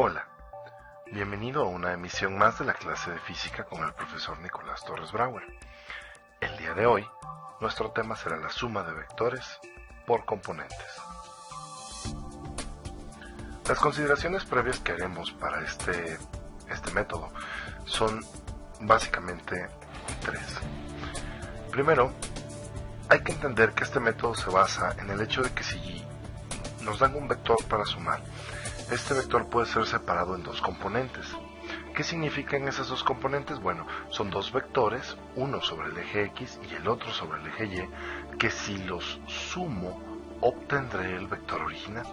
Hola, bienvenido a una emisión más de la clase de física con el profesor Nicolás Torres Brauer. El día de hoy, nuestro tema será la suma de vectores por componentes. Las consideraciones previas que haremos para este método son básicamente tres. Primero, hay que entender que este método se basa en el hecho de que si nos dan un vector para sumar, este vector puede ser separado en dos componentes. ¿Qué significan esas dos componentes? Bueno, son dos vectores, uno sobre el eje X y el otro sobre el eje Y, que si los sumo, obtendré el vector original.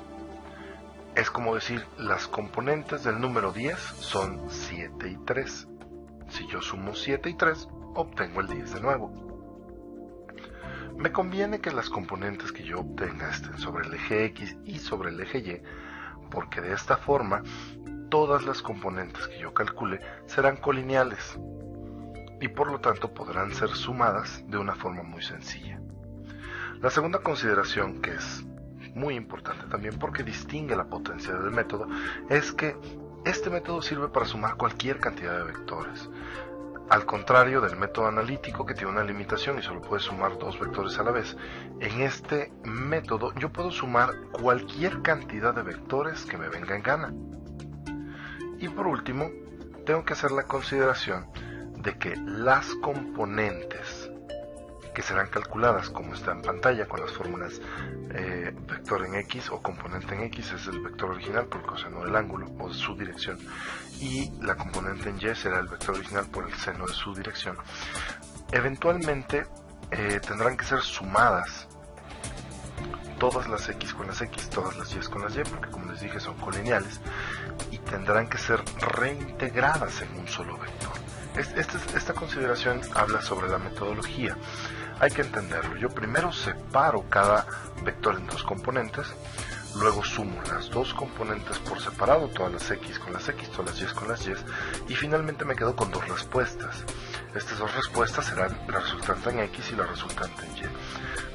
Es como decir, las componentes del número 10 son 7 y 3. Si yo sumo 7 y 3, obtengo el 10 de nuevo. Me conviene que las componentes que yo obtenga estén sobre el eje X y sobre el eje Y, porque de esta forma todas las componentes que yo calcule serán colineales y por lo tanto podrán ser sumadas de una forma muy sencilla. La segunda consideración, que es muy importante también porque distingue la potencia del método, es que este método sirve para sumar cualquier cantidad de vectores. Al contrario del método analítico, que tiene una limitación y solo puede sumar dos vectores a la vez, en este método yo puedo sumar cualquier cantidad de vectores que me venga en gana. Y por último, tengo que hacer la consideración de que las componentes que serán calculadas como está en pantalla con las fórmulas vector en X o componente en X es el vector original por el coseno del ángulo o de su dirección, y la componente en Y será el vector original por el seno de su dirección. Eventualmente tendrán que ser sumadas todas las X con las X, todas las Y con las Y, porque como les dije son colineales, y tendrán que ser reintegradas en un solo vector. Esta consideración habla sobre la metodología. Hay que entenderlo. Yo primero separo cada vector en dos componentes, luego sumo las dos componentes por separado, todas las X con las X, todas las Y con las Y, y finalmente me quedo con dos respuestas. Estas dos respuestas serán la resultante en X y la resultante en Y.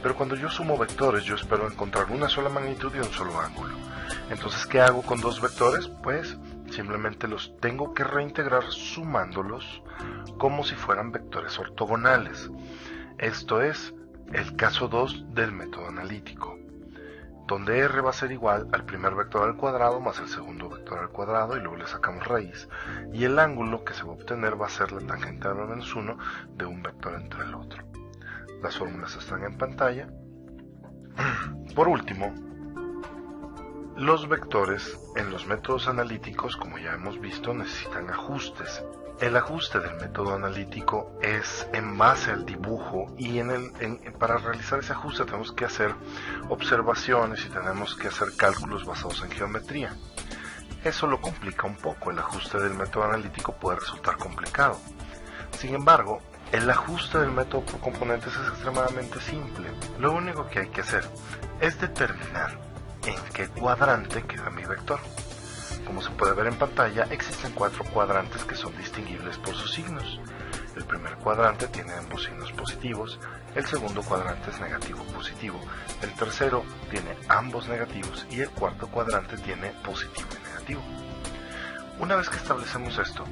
Pero cuando yo sumo vectores, yo espero encontrar una sola magnitud y un solo ángulo. Entonces, ¿qué hago con dos vectores? Pues simplemente los tengo que reintegrar sumándolos como si fueran vectores ortogonales. Esto es el caso 2 del método analítico, donde R va a ser igual al primer vector al cuadrado más el segundo vector al cuadrado y luego le sacamos raíz, y el ángulo que se va a obtener va a ser la tangente de menos 1 de un vector entre el otro. Las fórmulas están en pantalla. Por último, los vectores en los métodos analíticos, como ya hemos visto, necesitan ajustes. El ajuste del método analítico es en base al dibujo y para realizar ese ajuste tenemos que hacer observaciones y tenemos que hacer cálculos basados en geometría. Eso lo complica un poco. El ajuste del método analítico puede resultar complicado. Sin embargo, el ajuste del método por componentes es extremadamente simple. Lo único que hay que hacer es determinar en qué cuadrante queda mi vector. Como se puede ver en pantalla, existen 4 cuadrantes que son distinguibles por sus signos. El primer cuadrante tiene ambos signos positivos, el segundo cuadrante es negativo-positivo, el tercero tiene ambos negativos y el cuarto cuadrante tiene positivo y negativo. Una vez que establecemos esto,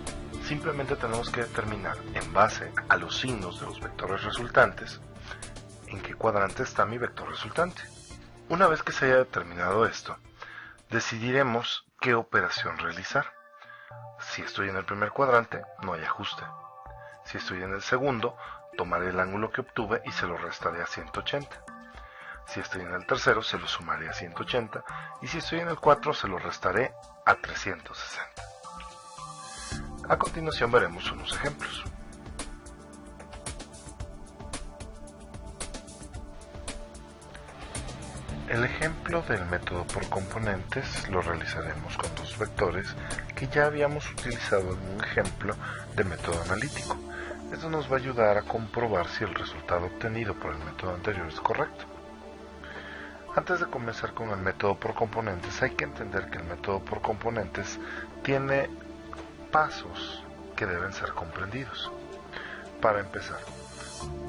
simplemente tenemos que determinar, en base a los signos de los vectores resultantes, en qué cuadrante está mi vector resultante. Una vez que se haya determinado esto, decidiremos qué operación realizar. Si estoy en el primer cuadrante, no hay ajuste. Si estoy en el segundo, tomaré el ángulo que obtuve y se lo restaré a 180. Si estoy en el tercero, se lo sumaré a 180. Y si estoy en el 4, se lo restaré a 360. A continuación veremos unos ejemplos. El ejemplo del método por componentes lo realizaremos con dos vectores que ya habíamos utilizado en un ejemplo de método analítico. Esto nos va a ayudar a comprobar si el resultado obtenido por el método anterior es correcto. Antes de comenzar con el método por componentes, hay que entender que el método por componentes tiene pasos que deben ser comprendidos. Para empezar,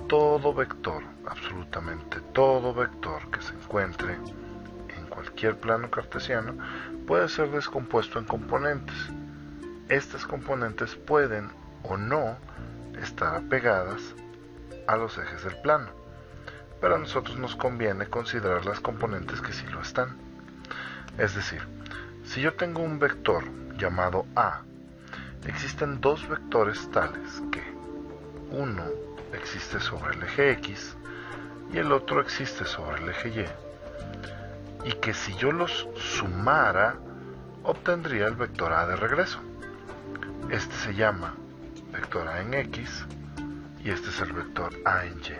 todo vector, absolutamente todo vector que se encuentre en cualquier plano cartesiano puede ser descompuesto en componentes. Estas componentes pueden o no estar apegadas a los ejes del plano, pero a nosotros nos conviene considerar las componentes que sí lo están. Es decir, si yo tengo un vector llamado A, existen dos vectores tales que uno existe sobre el eje X y el otro existe sobre el eje Y, y que si yo los sumara obtendría el vector A de regreso. Este se llama vector A en X y este es el vector A en Y.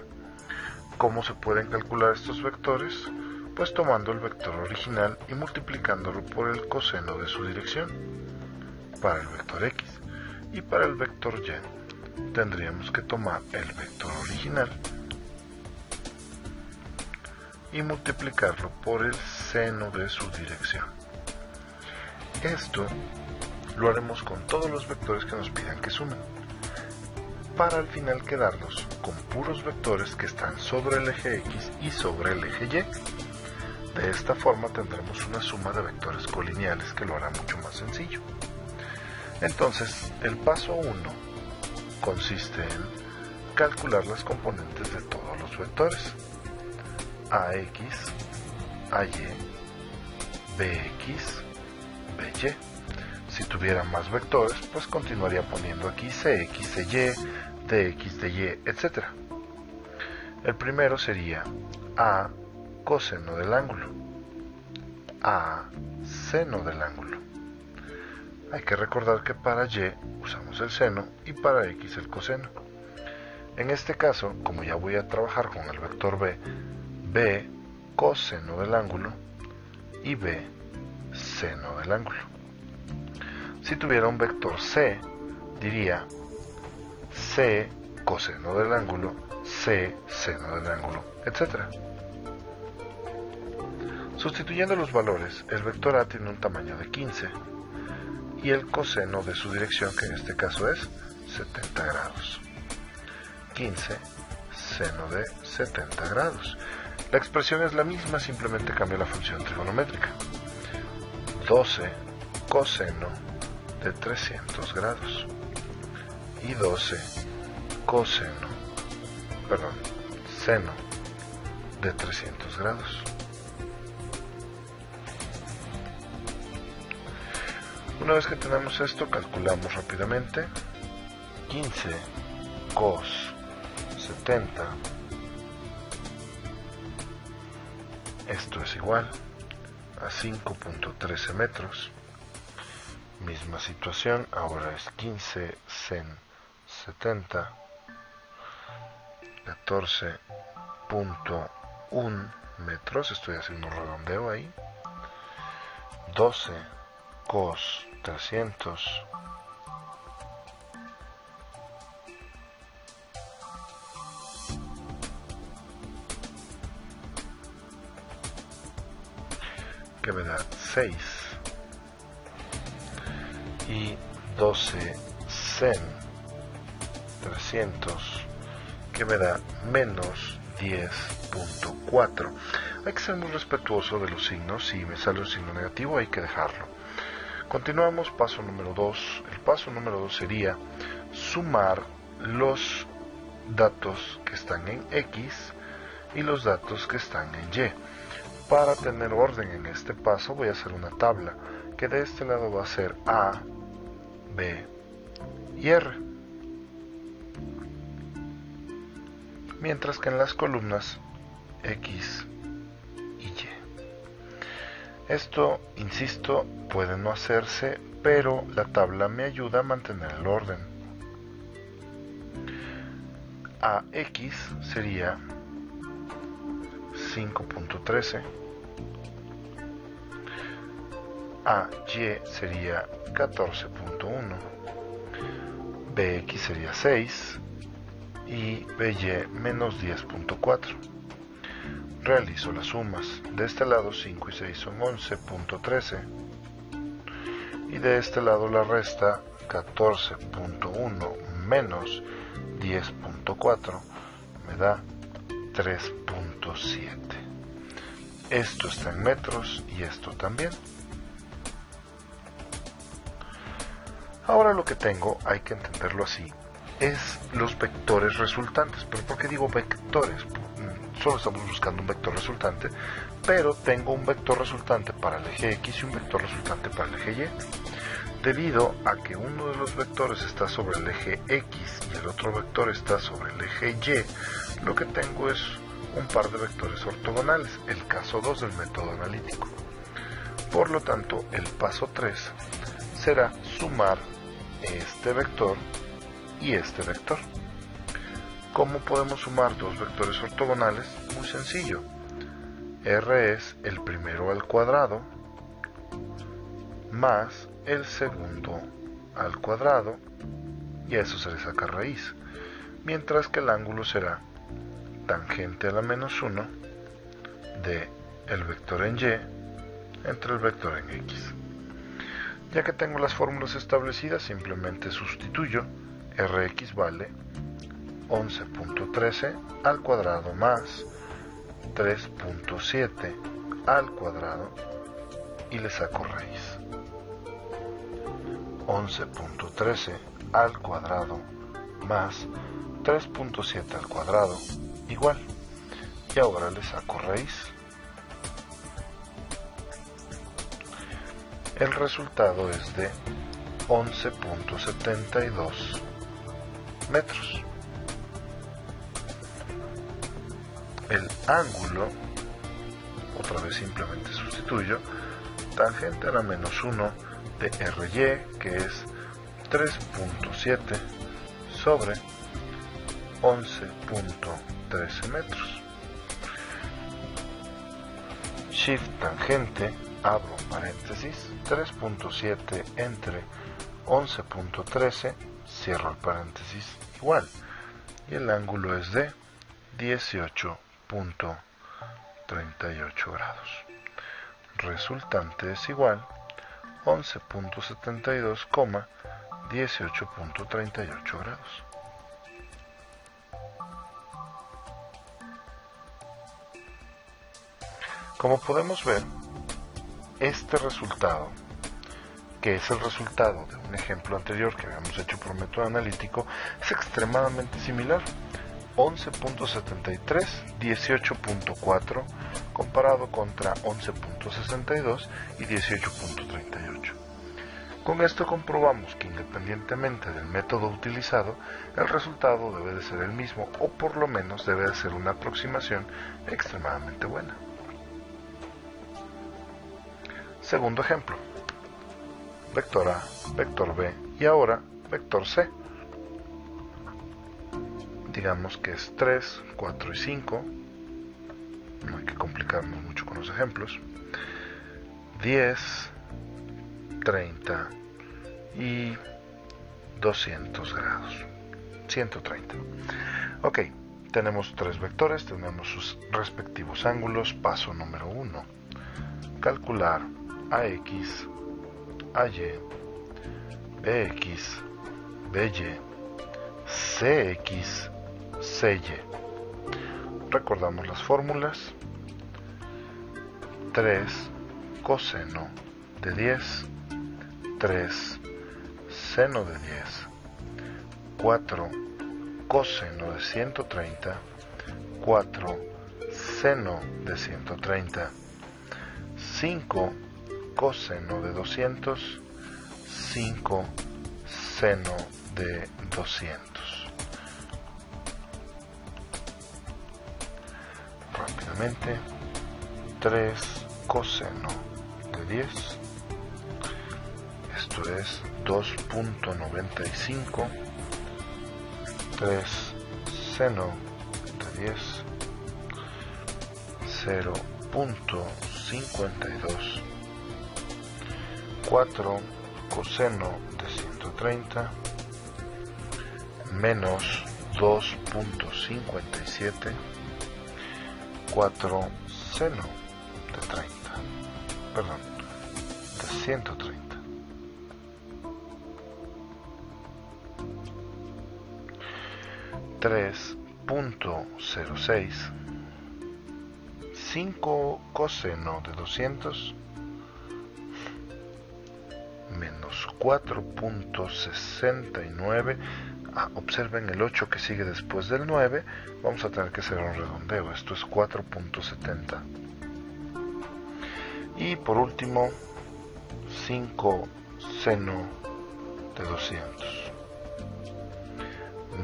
¿Cómo se pueden calcular estos vectores? Pues tomando el vector original y multiplicándolo por el coseno de su dirección para el vector X, y para el vector Y tendríamos que tomar el vector original y multiplicarlo por el seno de su dirección. Esto lo haremos con todos los vectores que nos pidan que sumen, para al final quedarnos con puros vectores que están sobre el eje X y sobre el eje Y. De esta forma tendremos una suma de vectores colineales que lo hará mucho más sencillo. Entonces, el paso 1 consiste en calcular las componentes de todos los vectores: AX, AY, BX, BY. Si tuviera más vectores, pues continuaría poniendo aquí CX, CY, DX, DY, etc. El primero sería A coseno del ángulo, A seno del ángulo. Hay que recordar que para Y usamos el seno y para X el coseno. En este caso, como ya voy a trabajar con el vector B, B coseno del ángulo y B seno del ángulo. Si tuviera un vector C, diría C coseno del ángulo, C seno del ángulo, etc. Sustituyendo los valores, el vector A tiene un tamaño de 15 y el coseno de su dirección, que en este caso es 70 grados. 15 seno de 70 grados. La expresión es la misma, simplemente cambia la función trigonométrica. 12 coseno de 300 grados y 12 seno de 300 grados. Una vez que tenemos esto, calculamos rápidamente. 15 cos 70, esto es igual a 5.13 metros. Misma situación, ahora es 15 sen 70, 14.1 metros, estoy haciendo un redondeo ahí. 12 cos 300, que me da 6, y 12 sen 300, que me da menos 10.4. Hay que ser muy respetuoso de los signos. Si me sale un signo negativo hay que dejarlo. Continuamos, paso número 2. El paso número 2 sería sumar los datos que están en X y los datos que están en Y. Para tener orden en este paso voy a hacer una tabla que de este lado va a ser A, B y R, mientras que en las columnas X y Y. Esto, insisto, puede no hacerse, pero la tabla me ayuda a mantener el orden. AX sería 5.13, AY sería 14.1, BX sería 6 y BY menos 10.4. Realizo las sumas. De este lado 5 y 6 son 11.13 y de este lado la resta 14.1 menos 10.4 me da 3.7. esto está en metros y esto también. Ahora lo que tengo, hay que entenderlo así, es los vectores resultantes. ¿Pero por qué digo vectores? Solo estamos buscando un vector resultante, pero tengo un vector resultante para el eje X y un vector resultante para el eje Y. Debido a que uno de los vectores está sobre el eje X y el otro vector está sobre el eje Y, lo que tengo es un par de vectores ortogonales, el caso 2 del método analítico. Por lo tanto, el paso 3 será sumar este vector y este vector. ¿Cómo podemos sumar dos vectores ortogonales? Muy sencillo. R es el primero al cuadrado más el segundo al cuadrado, y a eso se le saca raíz, mientras que el ángulo será tangente a la menos 1 de el vector en Y entre el vector en X. Ya que tengo las fórmulas establecidas, simplemente sustituyo. Rx vale 11.13 al cuadrado más 3.7 al cuadrado y le saco raíz. 11.13 al cuadrado más 3.7 al cuadrado igual. Y ahora le saco raíz. El resultado es de 11.72 metros. El ángulo, otra vez simplemente sustituyo, tangente a la menos 1 de RY, que es 3.7 sobre 11.13 metros. Shift tangente, abro paréntesis, 3.7 entre 11.13, cierro el paréntesis, igual. Y el ángulo es de 18.38 grados. Resultante es igual 11.72, 18.38 grados. Como podemos ver, este resultado, que es el resultado de un ejemplo anterior que habíamos hecho por método analítico, es extremadamente similar. 11.73, 18.4 comparado contra 11.62 y 18.38. Con esto comprobamos que independientemente del método utilizado, el resultado debe de ser el mismo, o por lo menos debe de ser una aproximación extremadamente buena. Segundo ejemplo. Vector A, vector B y ahora vector C. Digamos que es 3, 4 y 5. No hay que complicarnos mucho con los ejemplos. 10, 30 y 200 grados. 130. Ok, tenemos tres vectores, tenemos sus respectivos ángulos. Paso número 1. Calcular AX, AY, BX, BY, CX, CY. Recordamos las fórmulas. 3 coseno de 10, 3 seno de 10, 4 coseno de 130, 4 seno de 130, 5 coseno de 200, 5 seno de 200. Rápidamente, 3 coseno de 10, esto es 2.95, 3 seno de 10, 0.52, 4 coseno de 130 menos 2.57, 4 seno de 30, perdón, de 130. $3.06, 5 coseno de 200 menos 4.69. Observen el 8 que sigue después del 9. Vamos a tener que hacer un redondeo. Esto es 4.70. Y por último, 5 seno de 200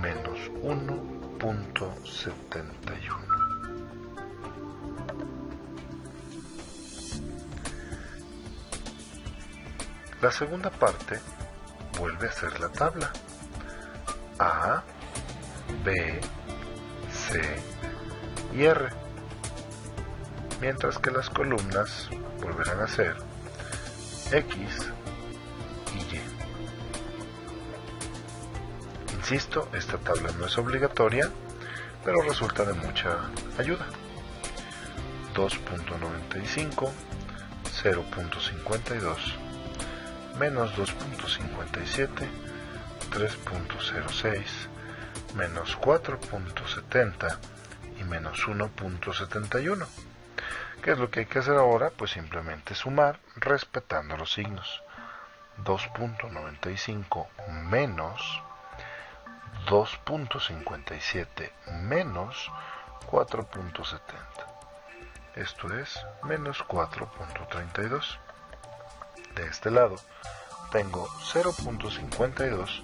menos 1.71. La segunda parte vuelve a ser la tabla. A, B, C y R. Mientras que las columnas volverán a ser X y Y. Insisto, esta tabla no es obligatoria, pero resulta de mucha ayuda. 2.95, 0.52, menos 2.57, 3.06, menos 4.70 y menos 1.71. ¿Qué es lo que hay que hacer ahora? Pues simplemente sumar respetando los signos. 2.95 menos 2.57 menos 4.70. Esto es menos 4.32. De este lado tengo 0.52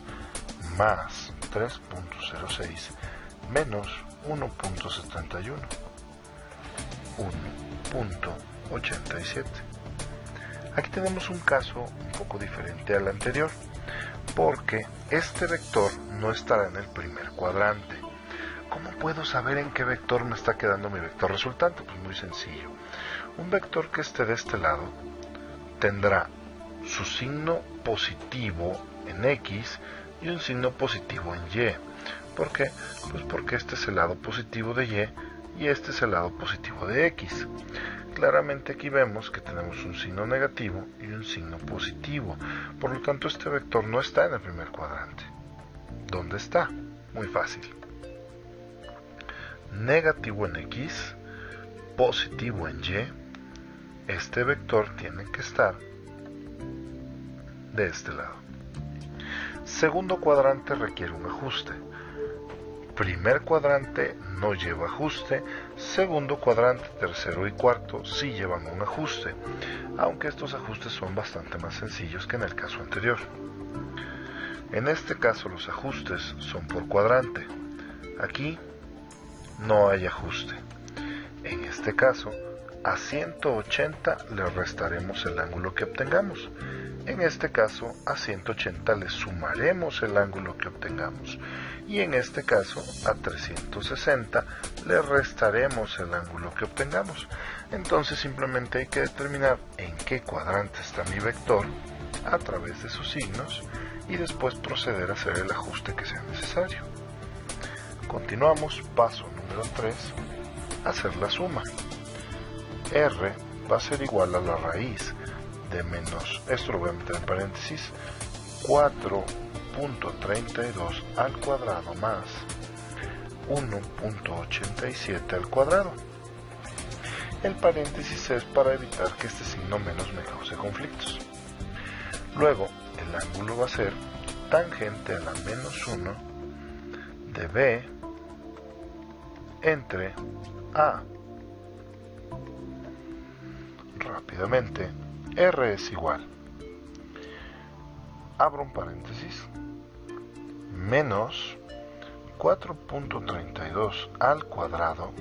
más 3.06 menos 1.71. 1.87. Aquí tenemos un caso un poco diferente al anterior, porque este vector no estará en el primer cuadrante. ¿Cómo puedo saber en qué vector me está quedando mi vector resultante? Pues muy sencillo. Un vector que esté de este lado tendrá su signo positivo en X y un signo positivo en Y. ¿Por qué? Pues porque este es el lado positivo de Y y este es el lado positivo de X. Claramente aquí vemos que tenemos un signo negativo y un signo positivo. Por lo tanto, este vector no está en el primer cuadrante. ¿Dónde está? Muy fácil. Negativo en X, positivo en Y. Este vector tiene que estar de este lado. Segundo cuadrante requiere un ajuste. Primer cuadrante no lleva ajuste. Segundo cuadrante, tercero y cuarto sí llevan un ajuste, aunque estos ajustes son bastante más sencillos que en el caso anterior. En este caso los ajustes son por cuadrante. Aquí no hay ajuste. En este caso, a 180 le restaremos el ángulo que obtengamos. En este caso, a 180 le sumaremos el ángulo que obtengamos. Y en este caso, a 360 le restaremos el ángulo que obtengamos. Entonces simplemente hay que determinar en qué cuadrante está mi vector a través de sus signos y después proceder a hacer el ajuste que sea necesario. Continuamos, paso número 3, hacer la suma. R va a ser igual a la raíz de menos, esto lo voy a meter en paréntesis, 4.32 al cuadrado más 1.87 al cuadrado. El paréntesis es para evitar que este signo menos me cause conflictos. Luego, el ángulo va a ser tangente a la menos 1 de B entre A. Rápidamente, R es igual, abro un paréntesis, menos 4.32 al cuadrado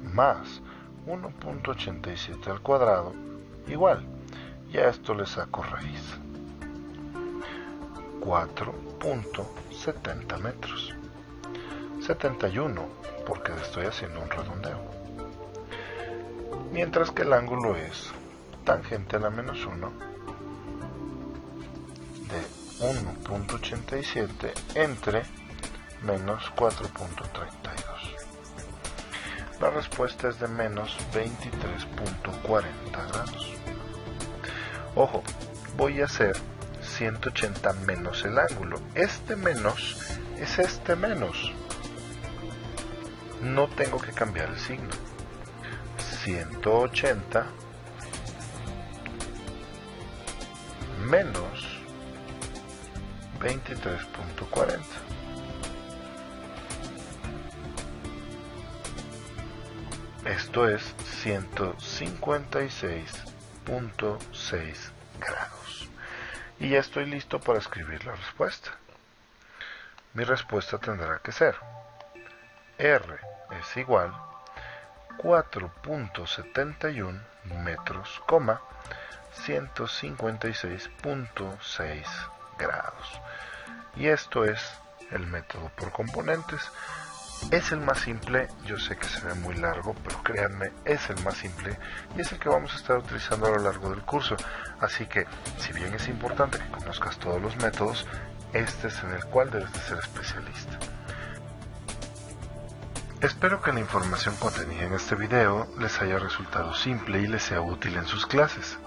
más 1.87 al cuadrado, igual, y a esto le saco raíz. 4.70 metros. 71, porque le estoy haciendo un redondeo. Mientras que el ángulo es tangente a la menos 1 de 1.87 entre menos 4.32. La respuesta es de menos 23.40 grados. Ojo, voy a hacer 180 menos el ángulo. Este menos es este menos. No tengo que cambiar el signo. 180 menos 23.40. Esto es 156.6 grados. Y ya estoy listo para escribir la respuesta. Mi respuesta tendrá que ser R es igual 4.71 metros, 156.6 grados. Y esto es el método por componentes. Es el más simple, yo sé que se ve muy largo, pero créanme, es el más simple y es el que vamos a estar utilizando a lo largo del curso. Así que, si bien es importante que conozcas todos los métodos, este es en el cual debes de ser especialista. Espero que la información contenida en este video les haya resultado simple y les sea útil en sus clases.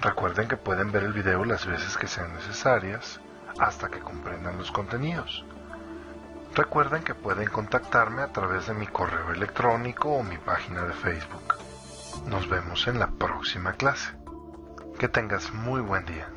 Recuerden que pueden ver el video las veces que sean necesarias, hasta que comprendan los contenidos. Recuerden que pueden contactarme a través de mi correo electrónico o mi página de Facebook. Nos vemos en la próxima clase. Que tengas muy buen día.